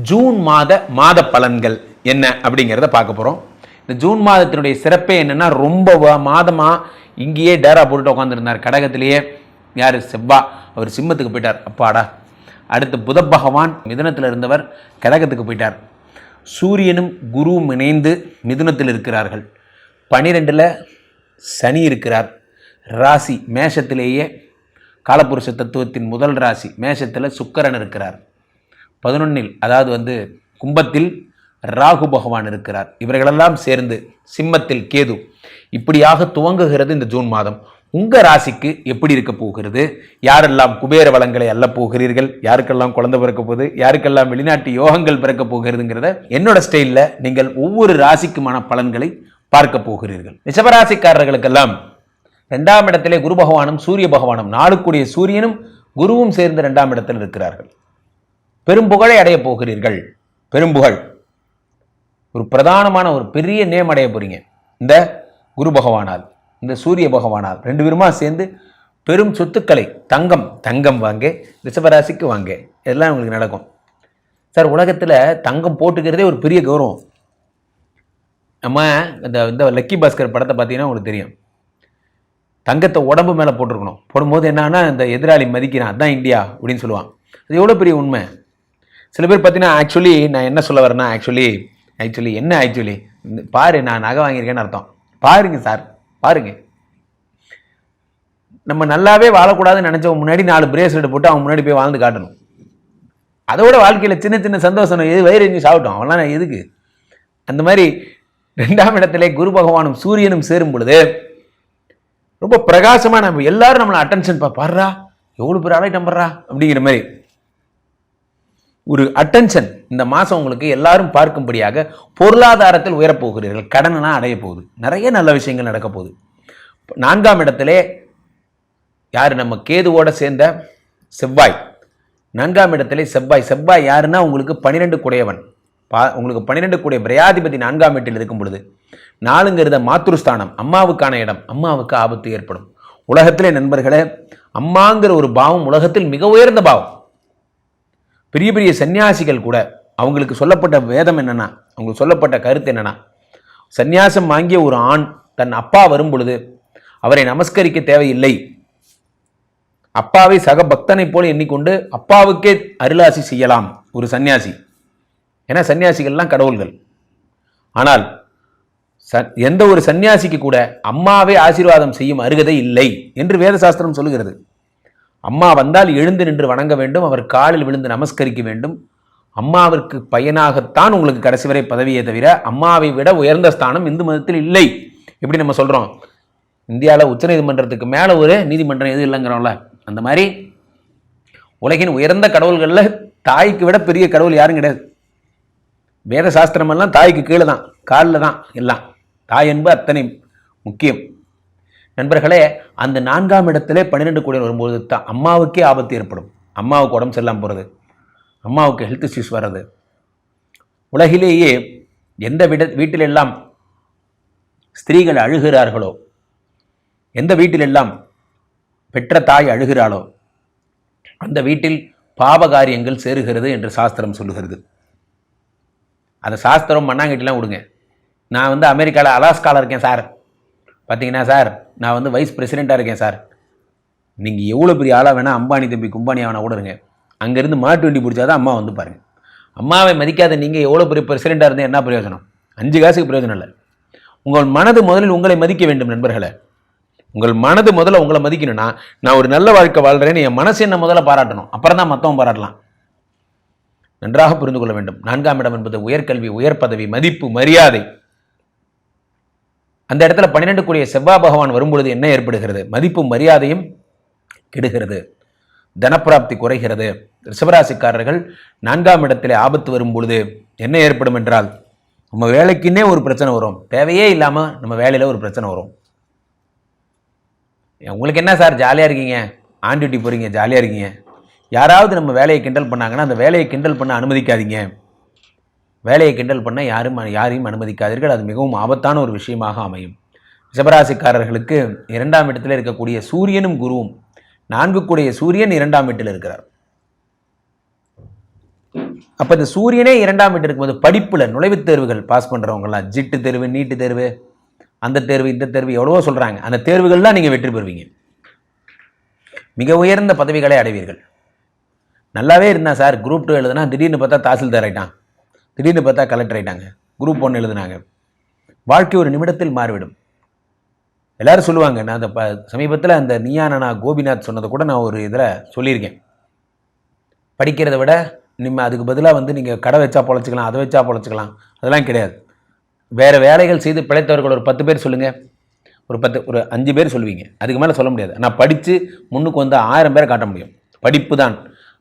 June மாத பலன்கள் என்ன அப்படிங்கிறத பார்க்க போகிறோம். இந்த ஜூன் மாதத்தினுடைய சிறப்பே என்னென்னா, ரொம்ப மாதமாக இங்கேயே டேரா போட்டுட்டு உட்காந்துருந்தார் கடகத்திலேயே. யார்? செவ்வா. அவர் சிம்மத்துக்கு போயிட்டார். அப்பாடா. அடுத்து புத பகவான் மிதுனத்தில் இருந்தவர் கடகத்துக்கு போயிட்டார். சூரியனும் குருவும் இணைந்து மிதுனத்தில் இருக்கிறார்கள். 12ல் சனி இருக்கிறார். ராசி மேஷத்திலேயே காலபுருஷ தத்துவத்தின் முதல் ராசி மேஷத்தில் சுக்கிரன் இருக்கிறார். 11ல் அதாவது கும்பத்தில் ராகு பகவான் இருக்கிறார். இவர்களெல்லாம் சேர்ந்து சிம்மத்தில் கேது. இப்படியாக துவங்குகிறது இந்த ஜூன் மாதம். உங்கள் ராசிக்கு எப்படி இருக்க போகிறது? யாரெல்லாம் குபேர வளங்களை அள்ள போகிறீர்கள்? யாருக்கெல்லாம் குழந்தை பிறக்க போகுது? யாருக்கெல்லாம் வெளிநாட்டு யோகங்கள் பிறக்க போகிறதுங்கிறத என்னோட ஸ்டைலில் நீங்கள் ஒவ்வொரு ராசிக்குமான பலன்களை பார்க்க போகிறீர்கள். ரிஷபராசிக்காரர்களுக்கெல்லாம் 2ஆம் இடத்திலே குரு பகவானும் சூரிய பகவானும், நாளுக்குடைய சூரியனும் குருவும் சேர்ந்து 2ஆம் இடத்தில் இருக்கிறார்கள். பெரும்புகழை அடைய போகிறீர்கள். பெரும்புகழ், ஒரு பிரதானமான ஒரு பெரிய நேம் அடைய போறீங்க. இந்த குரு பகவானால், இந்த சூரிய பகவானால் 2 பேருமா சேர்ந்து பெரும் சொத்துக்களை, தங்கம் வாங்க, ரிஷபராசிக்கு வாங்க, இதெல்லாம் உங்களுக்கு நடக்கும். சார், உலகத்தில் தங்கம் போட்டுக்கிறதே ஒரு பெரிய கௌரவம். நம்ம இந்த லக்கி பாஸ்கர் படத்தை பார்த்தீங்கன்னா உங்களுக்கு தெரியும். தங்கத்தை உடம்பு மேலே போட்டிருக்கணும். போடும்போது என்னன்னா, இந்த எதிராளி மதிக்கிறான், அதுதான் இந்தியா அப்படின்னு சொல்லுவான். அது எவ்வளோ பெரிய உண்மை. சில பேர் பார்த்தீங்கன்னா, ஆக்சுவலி நான் என்ன சொல்ல வரேன்னா, ஆக்சுவலி பாரு, நான் நகை வாங்கியிருக்கேன்னு அர்த்தம். பாருங்க சார், பாருங்க. நம்ம நல்லாவே வாழக்கூடாதுன்னு நினச்சவங்க முன்னாடி 4 பிரேஸ்லெட் போட்டு அவங்க முன்னாடி போய் வாழ்ந்து காட்டணும். அதோட வாழ்க்கையில் சின்ன சின்ன சந்தோஷம் எது வயிறு எஞ்சி சாப்பிட்டோம், அவெல்லாம் எதுக்கு? அந்த மாதிரி 2ஆம் இடத்திலே குரு பகவானும் சூரியனும் சேரும் பொழுது ரொம்ப பிரகாசமாக நம்ம எல்லாரும் நம்மளை அட்டென்ஷன் பாடுறா, எவ்வளோ பேர் ஆலை நம்புறா அப்படிங்கிற மாதிரி ஒரு அட்டென்ஷன் இந்த மாதம் உங்களுக்கு எல்லாரும் பார்க்கும்படியாக பொருளாதாரத்தில் உயரப்போகிறீர்கள். கடனெல்லாம் அடைய போகுது. நிறைய நல்ல விஷயங்கள் நடக்க போகுது. 4ஆம் இடத்திலே யார்? நம்ம கேதுவோட சேர்ந்த செவ்வாய். 4ஆம் இடத்திலே செவ்வாய் யாருன்னா உங்களுக்கு 12 குடையவன். உங்களுக்கு 12 கூடிய பிரயாதிபதி 4ஆம் வீட்டில் இருக்கும் பொழுது, 4ங்கிறத மாத்ருஸ்தானம், அம்மாவுக்கான இடம். அம்மாவுக்கு ஆபத்து ஏற்படும். உலகத்திலே நண்பர்களே, அம்மாங்கிற ஒரு பாவம் உலகத்தில் மிக உயர்ந்த பாவம். பெரிய பெரிய சன்னியாசிகள் கூட அவங்களுக்கு சொல்லப்பட்ட வேதம் என்னன்னா, அவங்களுக்கு சொல்லப்பட்ட கருத்து என்னன்னா, சந்நியாசம் வாங்கிய ஒரு ஆண் தன் அப்பா வரும் பொழுது அவரை நமஸ்கரிக்க தேவையில்லை. அப்பாவை சக பக்தனை போல எண்ணிக்கொண்டு அப்பாவுக்கே அருளாசி செய்யலாம் ஒரு சன்னியாசி. ஏன்னா சன்னியாசிகள்லாம் கடவுள்கள். ஆனால் எந்த ஒரு சன்னியாசிக்கு கூட அம்மாவே ஆசீர்வாதம் செய்யும் அருகதை இல்லை என்று வேதசாஸ்திரம் சொல்லுகிறது. அம்மா வந்தால் எழுந்து நின்று வணங்க வேண்டும், அவர் காலில் விழுந்து நமஸ்கரிக்க வேண்டும். அம்மாவிற்கு பயனாகத்தான் உங்களுக்கு கடைசி வரை பதவியே தவிர அம்மாவை விட உயர்ந்த ஸ்தானம் இந்து மதத்தில் இல்லை. எப்படி நம்ம சொல்கிறோம், இந்தியாவில் உச்ச நீதிமன்றத்துக்கு மேலே ஒரு நீதிமன்றம் எதுவும் இல்லைங்கிறோம்ல, அந்த மாதிரி உலகின் உயர்ந்த கடவுள்களில் தாய்க்கு விட பெரிய கடவுள் யாரும் கிடையாது. வேத சாஸ்திரமெல்லாம் தாய்க்கு கீழே தான், காலில் தான் எல்லாம். தாய் என்பது அத்தனை முக்கியம். நண்பர்களே, அந்த 4ஆம் இடத்திலே 12 கூடிய வரும்போது தான் அம்மாவுக்கே ஆபத்து ஏற்படும். அம்மாவுக்கு உடம்பு சரியில்லாமல் போகிறது, அம்மாவுக்கு ஹெல்த் இஷ்யூஸ் வர்றது. உலகிலேயே எந்த வீட்டிலெல்லாம் ஸ்திரீகள் அழுகிறார்களோ, எந்த வீட்டிலெல்லாம் பெற்ற தாய் அழுகிறாளோ, அந்த வீட்டில் பாவகாரியங்கள் சேருகிறது என்று சாஸ்திரம் சொல்லுகிறது. அந்த சாஸ்திரம் மண்ணாங்கட்டிலாம் விடுங்க. நான் அமெரிக்காவில் அலாஸ்காவில் இருக்கேன் சார், பார்த்தீங்கன்னா சார் நான் வைஸ் பிரசிடெண்ட்டாக இருக்கேன் சார். நீங்கள் எவ்வளோ பெரிய ஆளாக வேணால், அம்பானி தம்பி கும்பானி வேணா கூட இருங்க, அங்கேருந்து மாட்டு வண்டி பிடிச்சாதான் அம்மா பாருங்கள். அம்மாவை மதிக்காத நீங்கள் எவ்வளோ பெரிய பிரசிடெண்ட்டாக இருந்தால் என்ன பிரயோஜனம்? 5 காசுக்கு பிரயோஜனம் இல்லை. உங்கள் மனது முதலில் உங்களை மதிக்க வேண்டும் நண்பர்களே. உங்கள் மனது முதல்ல உங்களை மதிக்கணும்னா, நான் ஒரு நல்ல வாழ்க்கை வாழ்கிறேன்னு என் மனசு என்ன முதல்ல பாராட்டணும், அப்புறம் தான் மற்றவன் பாராட்டலாம். நன்றாக புரிந்து கொள்ள வேண்டும். 4ஆம் இடம் என்பது உயர்கல்வி, உயர் பதவி, மதிப்பு, மரியாதை. அந்த இடத்துல 12 கூடிய செவ்வாய் பகவான் வரும்பொழுது என்ன ஏற்படுகிறது? மதிப்பு மரியாதையும் கெடுகிறது, தனப்பிராப்தி குறைகிறது. ரிஷபராசிக்காரர்கள் 4ஆம் இடத்திலே ஆபத்து வரும் பொழுது என்ன ஏற்படும் என்றால், நம்ம வேலைக்குன்னே ஒரு பிரச்சனை வரும். தேவையே இல்லாமல் நம்ம வேலையில் ஒரு பிரச்சனை வரும். உங்களுக்கு என்ன சார் ஜாலியாக இருக்கீங்க, ஆன் டியூட்டி போகிறீங்க, ஜாலியாக இருக்கீங்க. யாராவது நம்ம வேலையை கிண்டல் பண்ணாங்கன்னா அந்த வேலையை கிண்டல் பண்ண அனுமதிக்காதீங்க. வேலையை கிண்டல் பண்ண யாரையும் அனுமதிக்காதீர்கள். அது மிகவும் ஆபத்தான ஒரு விஷயமாக அமையும். ரிஷபராசிக்காரர்களுக்கு 2ஆம் இடத்தில் இருக்கக்கூடிய சூரியனும் குருவும், 4 கூடிய சூரியன் 2ஆம் வீட்டில் இருக்கிறார். அப்போ இந்த சூரியனே 2ஆம் வீட்டு இருக்கும்போது படிப்பில் நுழைவுத் தேர்வுகள் பாஸ் பண்ணுறவங்கலாம் ஜிட்டு தேர்வு, நீட்டு தேர்வு, அந்த தேர்வு, இந்த தேர்வு எவ்வளவோ சொல்கிறாங்க. அந்த தேர்வுகள்லாம் நீங்கள் வெற்றி பெறுவீங்க, மிக உயர்ந்த பதவிகளை அடைவீர்கள். நல்லாவே இருந்தா சார், குரூப் 2 எழுதுனா திடீர்னு பார்த்தா தாசில்தார் ஆகிட்டான், திடீர்னு பார்த்தா கலெக்டர் ஆகிட்டாங்க. குரூப் 1 எழுதுனாங்க, வாழ்க்கை ஒரு நிமிடத்தில் மாறிவிடும். எல்லாரும் சொல்லுவாங்க. நான் அந்த சமீபத்தில் அந்த நீயானா கோபிநாத் சொன்னதை கூட நான் ஒரு இதில் சொல்லியிருக்கேன். படிக்கிறத விட அதுக்கு பதிலாக நீங்கள் கடை வச்சா பொழைச்சிக்கலாம், அதை வச்சா பொழைச்சிக்கலாம், அதெல்லாம் கிடையாது. வேறு வேலைகள் செய்து பிழைத்தவர்கள் ஒரு 10 பேர் சொல்லுங்கள், ஒரு 5 பேர் சொல்லுவீங்க, அதுக்கு மேலே சொல்ல முடியாது. நான் படித்து முன்னுக்கு வந்து 1000 பேரை காட்ட முடியும். படிப்பு தான்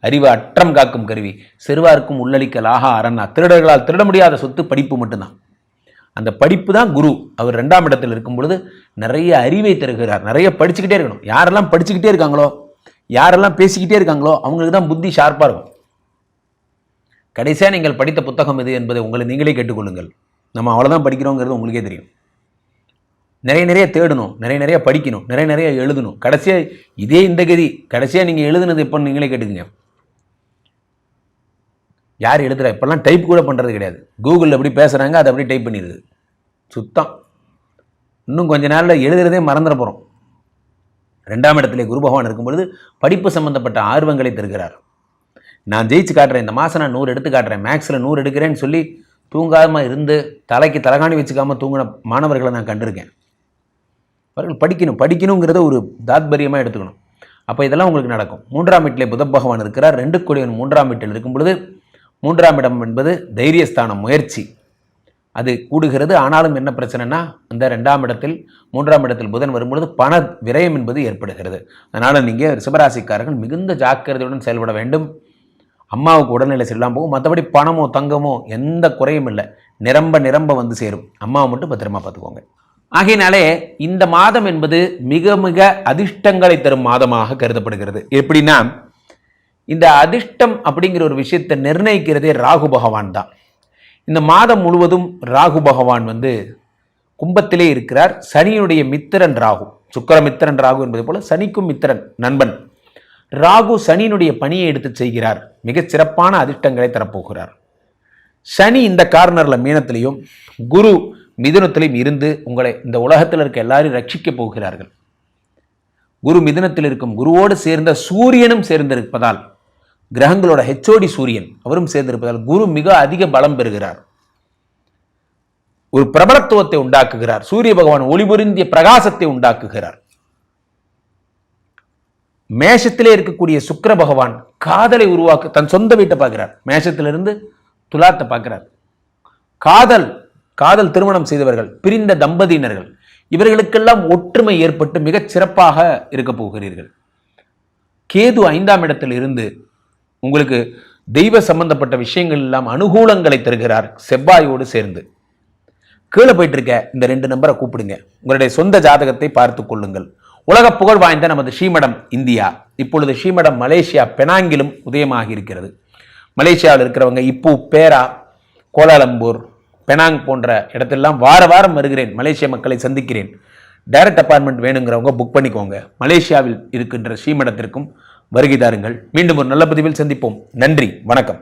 அறிவு அற்றம் காக்கும் கருவி, சிறுவார்க்கும் உள்ளளிக்கல் ஆகா அரண்ணா. திருடர்களால் திருட முடியாத சொத்து படிப்பு மட்டும்தான். அந்த படிப்பு தான் குரு. அவர் 2ஆம் இடத்தில் இருக்கும் பொழுது நிறைய அறிவை தருகிறார். நிறைய படிச்சுக்கிட்டே இருக்கணும். யாரெல்லாம் படிச்சுக்கிட்டே இருக்காங்களோ, யாரெல்லாம் பேசிக்கிட்டே இருக்காங்களோ அவங்களுக்கு தான் புத்தி ஷார்ப்பாக இருக்கும். கடைசியாக நீங்கள் படித்த புத்தகம் எது என்பதை உங்களை நீங்களே கேட்டுக்கொள்ளுங்கள். நம்ம அவ்வளோதான் படிக்கிறோங்கிறது உங்களுக்கே தெரியும். நிறைய தேடணும், நிறைய படிக்கணும், நிறைய எழுதணும். கடைசியாக இதே இந்த கதி. கடைசியாக நீங்கள் எழுதுனது எப்போன்னு நீங்களே கேட்டுக்குங்க. யார் எழுதுறா? இப்போல்லாம் டைப் கூட பண்ணுறது கிடையாது. கூகுளில் எப்படி பேசுகிறாங்க அதை அப்படியே டைப் பண்ணிடுது. சுத்தம். இன்னும் கொஞ்ச நாளில் எழுதுறதே மறந்துட போகிறோம். 2ஆம் இடத்திலே குரு பகவான் இருக்கும் பொழுது படிப்பு சம்பந்தப்பட்ட ஆர்வங்களை தருகிறார். நான் ஜெயிச்சு காட்டுறேன், இந்த மாதம் நான் 100 எடுத்து காட்டுறேன், மேக்ஸில் 100 எடுக்கிறேன்னு சொல்லி தூங்காமல் இருந்து தலைக்கு தலகாணி வச்சுக்காமல் தூங்கின மாணவர்களை நான் கண்டிருக்கேன். அவர்கள் படிக்கணுங்கிறத ஒரு தாத்பரியமாக எடுத்துக்கணும். அப்போ இதெல்லாம் உங்களுக்கு நடக்கும். 3ஆம் வீட்டிலே புத பகவான் இருக்கிறார். 2 கோடியவன் 3ஆம் வீட்டில் இருக்கும் பொழுது 3ஆம் இடம் என்பது தைரியஸ்தானம், முயற்சி, அது கூடுகிறது. ஆனாலும் என்ன பிரச்சனைனா, அந்த 2ஆம் இடத்தில் 3ஆம் இடத்தில் புதன் வரும்பொழுது பண விரயம் என்பது ஏற்படுகிறது. அதனால் நீங்கள் ரிஷபராசிக்காரர்கள் மிகுந்த ஜாக்கிரதையுடன் செயல்பட வேண்டும். அம்மாவுக்கு உடல்நிலை சரியில்லாமல் போகும். மற்றபடி பணமோ தங்கமோ எந்த குறையும் இல்லை, நிரம்ப வந்து சேரும். அம்மாவை மட்டும் பத்திரமா பார்த்துக்கோங்க. ஆகையினாலே இந்த மாதம் என்பது மிக அதிர்ஷ்டங்களை தரும் மாதமாக கருதப்படுகிறது. எப்படின்னா, இந்த அதிர்ஷ்டம் அப்படிங்கிற ஒரு விஷயத்தை நிர்ணயிக்கிறதே ராகு பகவான் தான். இந்த மாதம் முழுவதும் ராகு பகவான் கும்பத்திலே இருக்கிறார். சனியுடைய மித்திரன் ராகு, சுக்கிரமித்திரன் ராகு என்பது போல சனிக்கும் மித்திரன் நண்பன். ராகு சனியினுடைய பணியை எடுத்து செய்கிறார். மிகச் சிறப்பான அதிர்ஷ்டங்களை தரப்போகிறார். சனி இந்த கார்னரில் மீனத்திலையும் குரு மிதுனத்திலையும் இருந்து உங்களை இந்த உலகத்தில் இருக்க எல்லாரையும் ரட்சிக்கப் போகிறார்கள். குரு மிதுனத்தில் இருக்கும் குருவோடு சேர்ந்த சூரியனும் சேர்ந்திருப்பதால், கிரகங்களோட ஹெச்ஓடி சூரியன் அவரும் சேர்ந்திருப்பதால் குரு மிக அதிக பலம் பெறுகிறார். ஒரு பிரபலத்துவத்தை உண்டாக்குகிறார். சூரிய பகவான் ஒளிபுரிந்திய பிரகாசத்தை உண்டாக்குகிறார். மேஷத்திலே இருக்கக்கூடிய சுக்கிர பகவான் காதலை உருவாக்க தன் சொந்த வீட்டை பார்க்கிறார். மேஷத்திலிருந்து துலாத்தை பார்க்கிறார். காதல் திருமணம் செய்தவர்கள், பிரிந்த தம்பதியினர்கள், இவர்களுக்கெல்லாம் ஒற்றுமை ஏற்பட்டு மிகச் சிறப்பாக இருக்க போகிறீர்கள். கேது 5ஆம் இடத்தில் இருந்து உங்களுக்கு தெய்வ சம்பந்தப்பட்ட விஷயங்கள் எல்லாம் அனுகூலங்களை தருகிறார். செவ்வாயோடு சேர்ந்து கீழே போயிட்டு இருக்க இந்த 2 நம்பரை கூப்பிடுங்க. உங்களுடைய சொந்த ஜாதகத்தை பார்த்து கொள்ளுங்கள். உலக புகழ் வாய்ந்த நமது ஸ்ரீமடம் இந்தியா இப்பொழுது ஸ்ரீமடம் மலேசியா பெனாங்கிலும் உதயமாகி இருக்கிறது. மலேசியாவில் இருக்கிறவங்க இப்போ பேரா, கோலாலம்பூர், பெனாங் போன்ற இடத்தெல்லாம் வாரம் வருகிறேன். மலேசிய மக்களை சந்திக்கிறேன். டைரக்ட் அப்பாயின்மெண்ட் வேணுங்கிறவங்க புக் பண்ணிக்கோங்க. மலேசியாவில் இருக்கின்ற ஸ்ரீமடத்திற்கும் வருகை தாருங்கள். மீண்டும் ஒரு நல்ல பதிவில் சந்திப்போம். நன்றி, வணக்கம்.